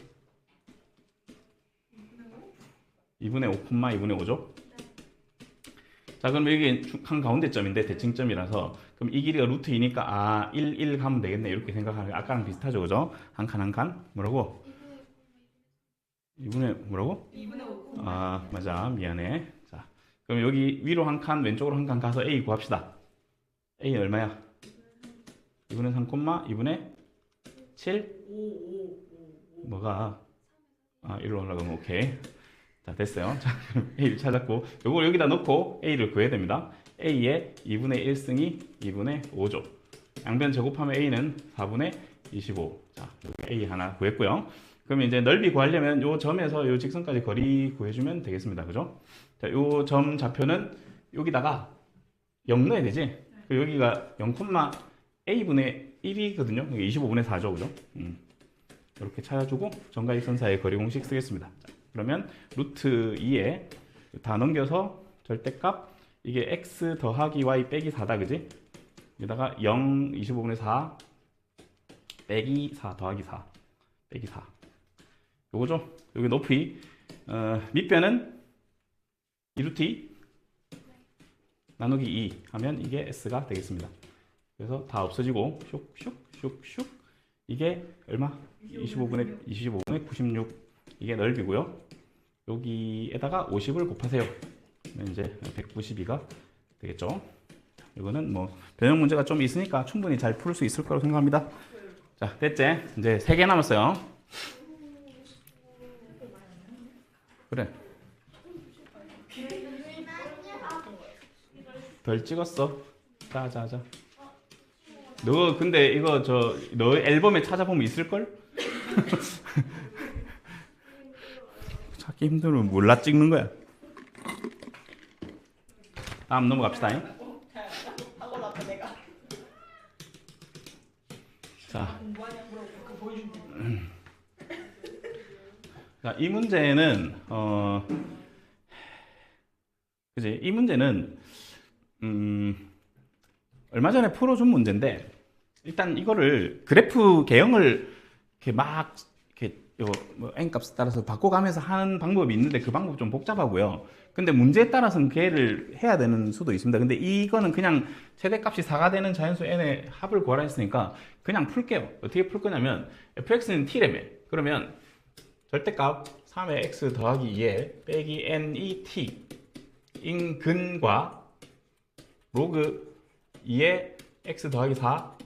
2분의 5, 2분의 5죠? 자, 그럼 이게 한 가운데점인데 대칭점이라서 그럼 이 길이가 루트 2니까 1, 1 가면 되겠네 이렇게 생각하는 게 아까랑 비슷하죠, 그죠? 한 칸 한 칸 뭐라고? 2분의 뭐라고? 2분의 5. 맞아, 미안해. 자, 그럼 여기 위로 한 칸 왼쪽으로 한 칸 가서 a 구합시다. a는 얼마야? 2분의 3, 2분의 7? 5. 뭐가? 1로 올라가면 오케이. 자, 됐어요. 자, 그럼 a를 찾았고 요걸 여기다 넣고 a를 구해야 됩니다. a의 2분의 1승이 2분의 5죠. 양변 제곱하면 a는 4분의 25. 자, a 하나 구했고요. 그러면 이제 넓이 구하려면 요 점에서 요 직선까지 거리 구해주면 되겠습니다. 그죠? 자, 요 점 좌표는 여기다가 0 넣어야 되지? 여기가 0, a분의 1이거든요. 25분의 4죠. 그죠? 이렇게 찾아주고 정가익선 사이의 거리 공식 쓰겠습니다. 자, 그러면 루트 2에 다 넘겨서 절대값 이게 x 더하기 y 빼기 4다 그지? 여기다가 0, 25분의 4 빼기 4 더하기 4 빼기 4 요거죠? 여기 높이 밑변은 2루트 2 나누기 2 하면 이게 s가 되겠습니다. 그래서 다 없어지고 슉슉슉슉 이게 얼마? 25분의 96 이게 넓이고요. 여기에다가 50을 곱하세요. 그러면 이제 192가 되겠죠. 이거는 뭐 변형 문제가 좀 있으니까 충분히 잘 풀 수 있을 거라고 생각합니다. 자, 됐지? 이제 3개 남았어요. 그래. 별 찍었어. 자. 너 근데 이거 너 앨범에 찾아보면 있을걸? 찾기 힘들면 몰라 찍는 거야. 다음 넘어갑시다. 하고 나서 내가 자, 공부하냐 물어보고 그거 보여준대. 자, 이 문제는 그지? 이 문제는 얼마 전에 풀어준 문제인데 일단 이거를 그래프 개형을 이렇게 막 이렇게 뭐 n 값에 따라서 바꿔가면서 하는 방법이 있는데 그 방법 좀 복잡하고요. 근데 문제에 따라서는 걔를 해야 되는 수도 있습니다. 근데 이거는 그냥 최대값이 4가 되는 자연수 n의 합을 구하라 했으니까 그냥 풀게요. 어떻게 풀 거냐면 fx는 t라며. 그러면 절대값 3의 x 더하기 2에 빼기 n이 t 인 근과 로그 2의 x 더하기 4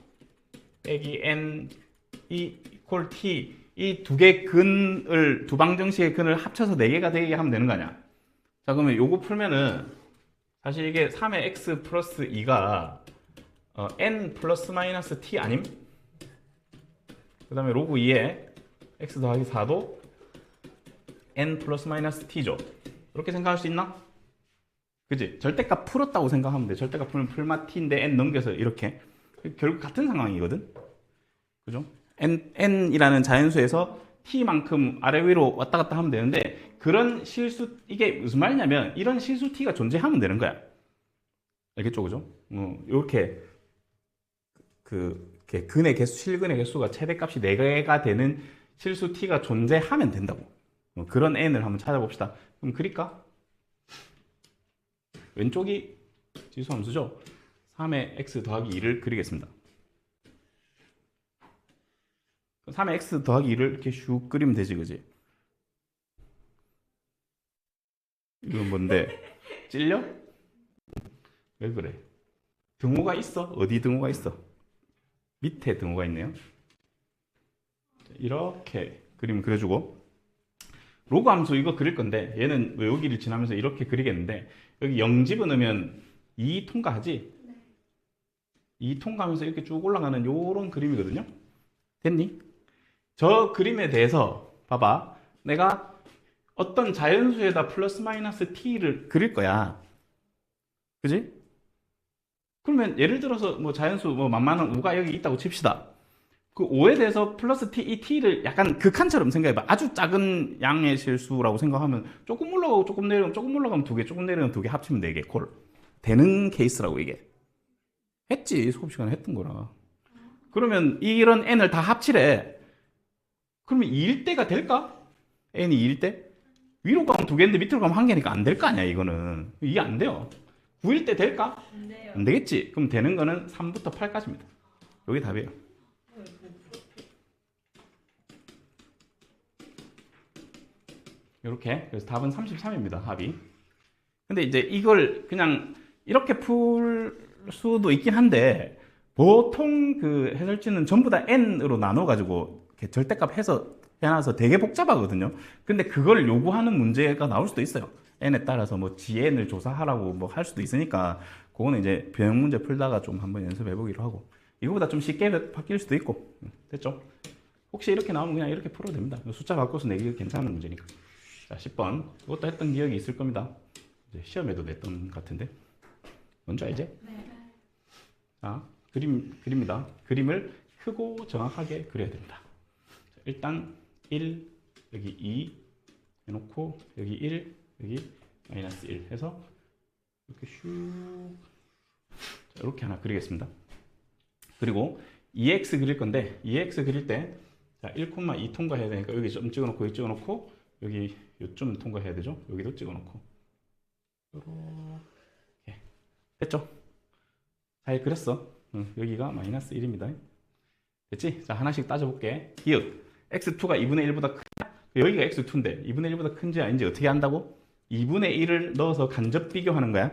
빼기 n 이 이퀄 t 이 두 개 근을 두 방정식의 근을 합쳐서 4개가 되게 하면 되는 거 아니야. 자, 그러면 요거 풀면은 사실 이게 3의 x 플러스 2가 n 플러스 마이너스 t 아님? 그 다음에 로그 2에 x 더하기 4도 n 플러스 마이너스 t죠. 이렇게 생각할 수 있나? 그지? 절대값 풀었다고 생각하면 돼. 절대값 풀면 풀마 t인데 n 넘겨서 이렇게. 결국 같은 상황이거든? 그죠? n이라는 자연수에서 t만큼 아래 위로 왔다 갔다 하면 되는데 그런 실수, 이게 무슨 말이냐면 이런 실수 t가 존재하면 되는 거야. 알겠죠? 그죠? 이렇게 이렇게 근의 개수, 실근의 개수가 최대값이 4개가 되는 실수 t가 존재하면 된다고. 그런 n을 한번 찾아봅시다. 그럼 그릴까? 왼쪽이 지수함수죠? 3의 x 더하기 2를 그리겠습니다. 3의 x 더하기 2를 이렇게 슉 그리면 되지, 그지? 이건 뭔데? 찔려? 왜 그래? 등호가 있어? 어디 등호가 있어? 밑에 등호가 있네요. 이렇게 그림 그려주고 로그 함수 이거 그릴 건데 얘는 여기를 지나면서 이렇게 그리겠는데 여기 0 집어넣으면 2 통과하지? 2 통과하면서 이렇게 쭉 올라가는 요런 그림이거든요. 됐니? 저 그림에 대해서 봐봐. 내가 어떤 자연수에다 플러스 마이너스 t를 그릴 거야. 그지? 그러면 예를 들어서 뭐 자연수 뭐 만만한 우가 여기 있다고 칩시다. 그 5에 대해서 플러스 t, 이 t를 약간 극한처럼 생각해봐. 아주 작은 양의 실수라고 생각하면 조금 올라가고 조금 내려가면 조금 올라가면 2개, 조금 내려가면 2개 합치면 4개. 콜. 되는 케이스라고 이게. 했지. 수업 시간에 했던 거라. 그러면 이런 n을 다 합치래. 그러면 2일 때가 될까? n이 2일 때? 위로 가면 2개인데 밑으로 가면 1개니까 안 될 거 아니야, 이거는. 이게 안 돼요. 9일 때 될까? 근데요. 안 되겠지. 그럼 되는 거는 3부터 8까지입니다. 여기 답이에요. 이렇게. 그래서 답은 33입니다. 합이. 근데 이제 이걸 그냥 이렇게 풀 수도 있긴 한데 보통 그 해설지는 전부 다 n으로 나눠 가지고 이렇게 절대값 해서 해놔서 되게 복잡하거든요. 근데 그걸 요구하는 문제가 나올 수도 있어요. n에 따라서 뭐 gn을 조사하라고 뭐 할 수도 있으니까 그거는 이제 변형 문제 풀다가 좀 한번 연습해 보기로 하고 이거보다 좀 쉽게 바뀔 수도 있고. 됐죠? 혹시 이렇게 나오면 그냥 이렇게 풀어도 됩니다. 숫자 바꿔서 내기 괜찮은 문제니까. 자, 10번. 이것도 했던 기억이 있을 겁니다. 이제 시험에도 냈던 것 같은데. 뭔지 알지? 네. 자, 그립니다. 그림을 크고 정확하게 그려야 됩니다. 자, 일단 1 여기 2 해놓고 여기 1 여기 마이너스 1 해서 이렇게 슉 자, 이렇게 하나 그리겠습니다. 그리고 2x 그릴 건데 2x 그릴 때 자, 1,2 통과해야 되니까 여기 좀 찍어놓고 여기 찍어놓고 여기 요점 통과해야 되죠. 여기도 찍어놓고 이렇게 됐죠? 잘 그렸어. 여기가 마이너스 1입니다. 됐지? 자, 하나씩 따져볼게. 기억 x2가 2분의 1보다 크냐? 여기가 x2인데 2분의 1보다 큰지 아닌지 어떻게 한다고? 2분의 1을 넣어서 간접 비교하는 거야.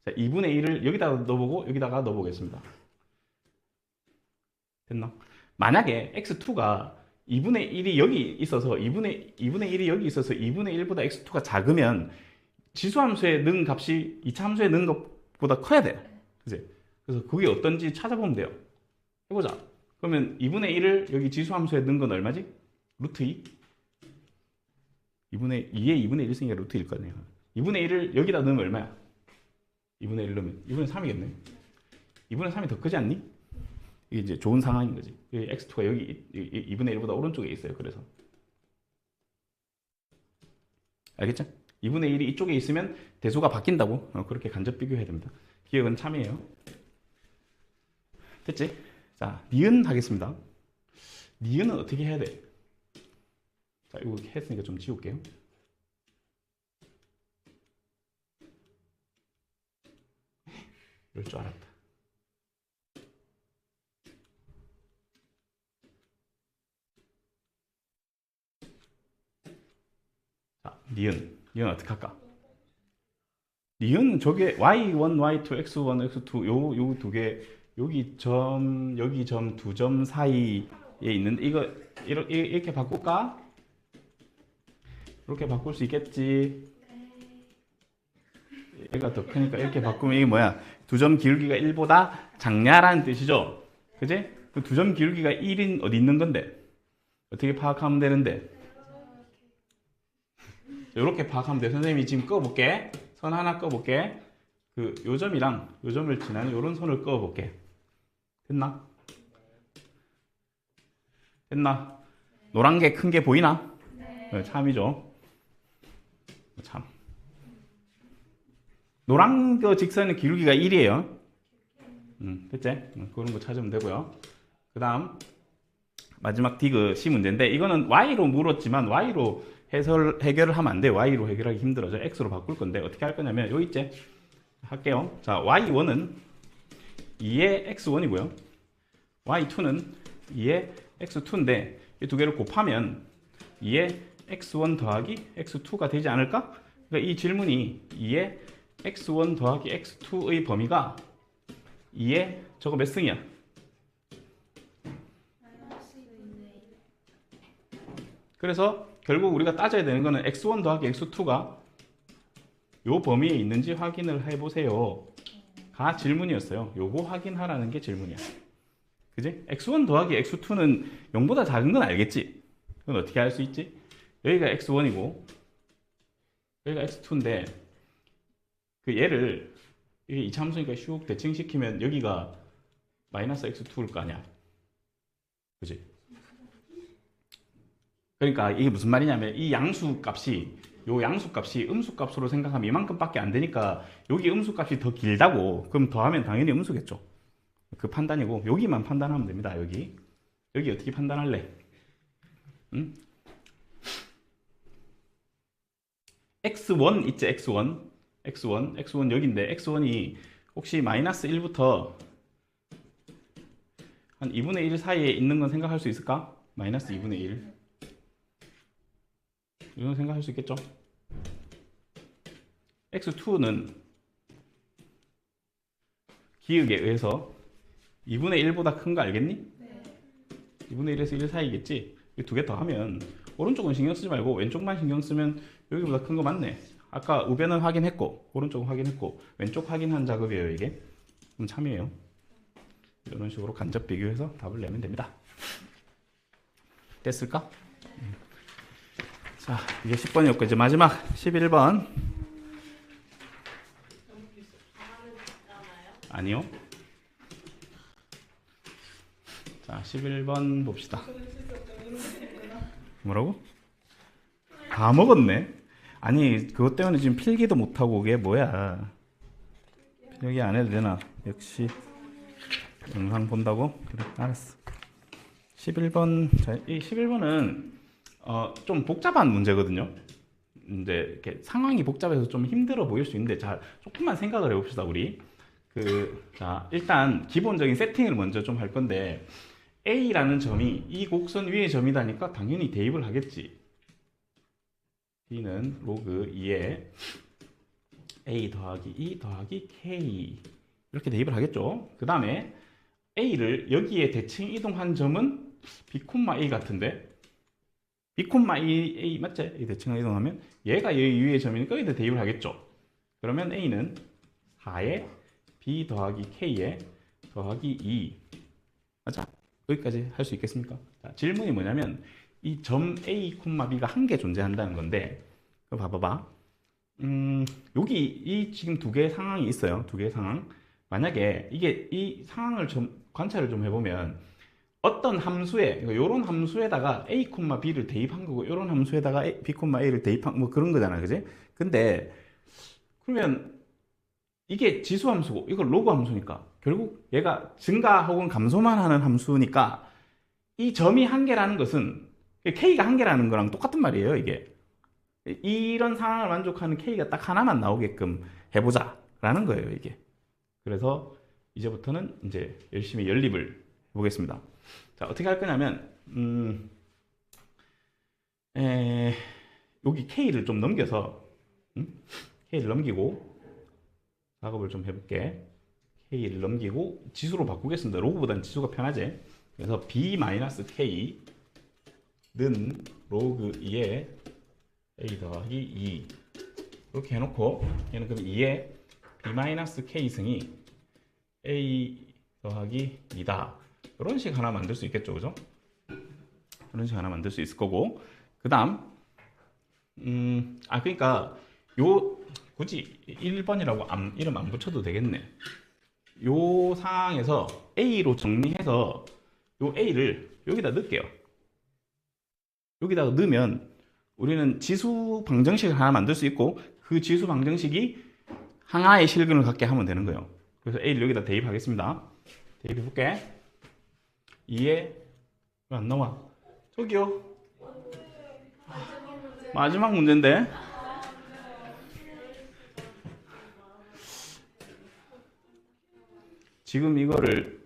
자, 2분의 1을 여기다가 넣어보고 여기다가 넣어보겠습니다. 됐나? 만약에 x2가 2분의 1이 여기 있어서 2분의 1이 여기 있어서 2분의 1보다 x2가 작으면 지수함수에 넣은 값이 2차 함수에 넣은 것보다 커야 돼. 그치? 그래서 그게 어떤지 찾아보면 돼요. 해보자. 그러면 2분의 1을 여기 지수함수에 넣은 건 얼마지? 루트 2? 2에 2분의 1 있으니까 루트 1 거네요. 2분의 1을 여기다 넣으면 얼마야? 2분의 1 넣으면 2분의 3이겠네. 2분의 3이 더 크지 않니? 이게 이제 좋은 상황인 거지. x2가 여기 2분의 1보다 오른쪽에 있어요. 그래서 알겠죠? 2분의 1이 이쪽에 있으면 대수가 바뀐다고 그렇게 간접 비교해야 됩니다. 기억은 참이에요. 됐지? 자, 니은 하겠습니다. 니은은 어떻게 해야 돼? 자, 이거 했으니까 좀 지울게요. 이럴 줄 알았다. 자, 니은 어떻게 할까? 니은 저게 y1, y2, x1, x2 요 두 개 여기 점 두 점 사이에 있는데 이거 이렇게 바꿀까? 이렇게 바꿀 수 있겠지. 얘가 더 크니까 이렇게 바꾸면 이게 뭐야? 두 점 기울기가 1보다 작냐라는 뜻이죠. 그지? 그 두 점 기울기가 1인 어디 있는 건데? 어떻게 파악하면 되는데? 이렇게 파악하면 돼. 선생님이 지금 꺼볼게. 선 하나 꺼볼게. 그 요 점이랑 요 점을 지나는 요런 선을 꺼볼게. 됐나? 됐나? 노란 게 큰 게 보이나? 네, 참이죠. 참. 노란 거 직선의 기울기가 1이에요. 됐지? 그런 거 찾으면 되고요. 그 다음 마지막 디귿 C 문제인데 이거는 Y로 물었지만 Y로 해결을 하면 안 돼. Y로 해결하기 힘들어져. X로 바꿀 건데 어떻게 할 거냐면 여기 있지? 할게요. 자, Y1은 2의 X1이고요. Y2는 2의 X2인데 이 두 개를 곱하면 2의 X1 더하기 X2가 되지 않을까? 그러니까 이 질문이 2의 X1 더하기 X2의 범위가 2의 저거 몇 승이야? 그래서 결국 우리가 따져야 되는 거는 X1 더하기 X2가 요 범위에 있는지 확인을 해보세요. 가 질문이었어요. 요거 확인하라는 게 질문이야. 그지? X1 더하기 X2는 0보다 작은 건 알겠지? 그건 어떻게 할 수 있지? 여기가 X1이고 여기가 X2인데 그 얘를 이게 2차 함수니까 슉 대칭시키면 여기가 마이너스 X2일 거 아니야. 그지? 그러니까 이게 무슨 말이냐면 이 양수값이 요 양수값이 음수값으로 생각하면 이만큼밖에 안 되니까 여기 음수값이 더 길다고 그럼 더하면 당연히 음수겠죠. 그 판단이고 여기만 판단하면 됩니다. 여기 어떻게 판단할래? 응? x1 있지? x1 여기인데 x1이 혹시 마이너스 1부터 한 2분의 1 사이에 있는 건 생각할 수 있을까? 마이너스 2분의 1 이건 생각할 수 있겠죠? x2는 기억에 의해서 2분의 1보다 큰 거 알겠니? 네. 2분의 1에서 1 사이겠지? 이 두 개 더 하면 오른쪽은 신경 쓰지 말고 왼쪽만 신경 쓰면 여기보다 큰 거 맞네. 아까 우변은 확인했고 오른쪽은 확인했고 왼쪽 확인한 작업이에요. 이게 그럼 참이에요. 이런 식으로 간접 비교해서 답을 내면 됩니다. 됐을까? 자, 이게 10번이었고 이제 마지막 11번. 아니요. 자, 11번 봅시다. 뭐라고? 다 먹었네. 아니 그것 때문에 지금 필기도 못하고 그게 뭐야. 필기 안 해도 되나? 역시 영상 본다고? 그래 알았어. 11번. 자, 이 11번은 좀 복잡한 문제거든요. 이제 이렇게 상황이 복잡해서 좀 힘들어 보일 수 있는데 자 조금만 생각을 해봅시다 우리. 자 일단 기본적인 세팅을 먼저 좀 할 건데 A라는 점이 이 곡선 위의 점이다니까 당연히 대입을 하겠지. B는 로그 2에 A 더하기 E 더하기 K 이렇게 대입을 하겠죠. 그 다음에 A를 여기에 대칭 이동한 점은 B, A 같은데 B, A 맞지? 이 대칭 이동하면 얘가 여기 위의 점이니까 여기다 대입을 하겠죠. 그러면 A는 4에 B 더하기 K에 더하기 2 맞아? 여기까지 할 수 있겠습니까? 자, 질문이 뭐냐면 이 점 A, B가 한 개 존재한다는 건데 봐봐봐. 여기 이 지금 두 개의 상황이 있어요. 두 개의 상황. 만약에 이게 이 상황을 좀 관찰을 좀 해보면 어떤 함수에 이런 함수에다가 A, B를 대입한 거고 이런 함수에다가 B, A를 대입한 뭐 그런 거잖아, 그지? 근데 그러면 이게 지수 함수고 이거 로그 함수니까 결국 얘가 증가 혹은 감소만 하는 함수니까 이 점이 한 개라는 것은 K가 한 개라는 거랑 똑같은 말이에요, 이게. 이런 상황을 만족하는 K가 딱 하나만 나오게끔 해보자 라는 거예요, 이게. 그래서 이제부터는 이제 열심히 연립을 해보겠습니다. 자, 어떻게 할 거냐면 여기 K를 좀 넘겨서 K를 넘기고 작업을 좀 해볼게. K를 넘기고 지수로 바꾸겠습니다. 로그보다는 지수가 편하지. 그래서 B-K는 로그 2에 A 더하기 2 이렇게 해놓고 얘는 그럼 2에 B-K승이 A 더하기 2다. 이런 식 하나 만들 수 있겠죠, 그죠? 이런 식 하나 만들 수 있을 거고 그 다음 그러니까 요 굳이 1번이라고 이름 안 붙여도 되겠네. 요 상황에서 A로 정리해서 요 A를 여기다 넣을게요. 여기다가 넣으면 우리는 지수 방정식을 하나 만들 수 있고 그 지수 방정식이 하나의 실근을 갖게 하면 되는 거예요. 그래서 A를 여기다 대입하겠습니다. 대입해볼게. 2에 왜 안 나와? 저기요. 마지막 문제인데. 지금 이거를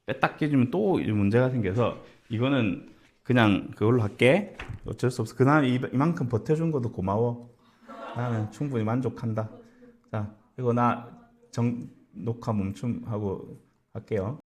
뺐다 깨주면 또 문제가 생겨서 이거는 그냥 그걸로 할게. 어쩔 수 없어. 그날 이만큼 버텨준 것도 고마워. 나는 충분히 만족한다. 자, 이거 나 녹화 멈춤하고 할게요.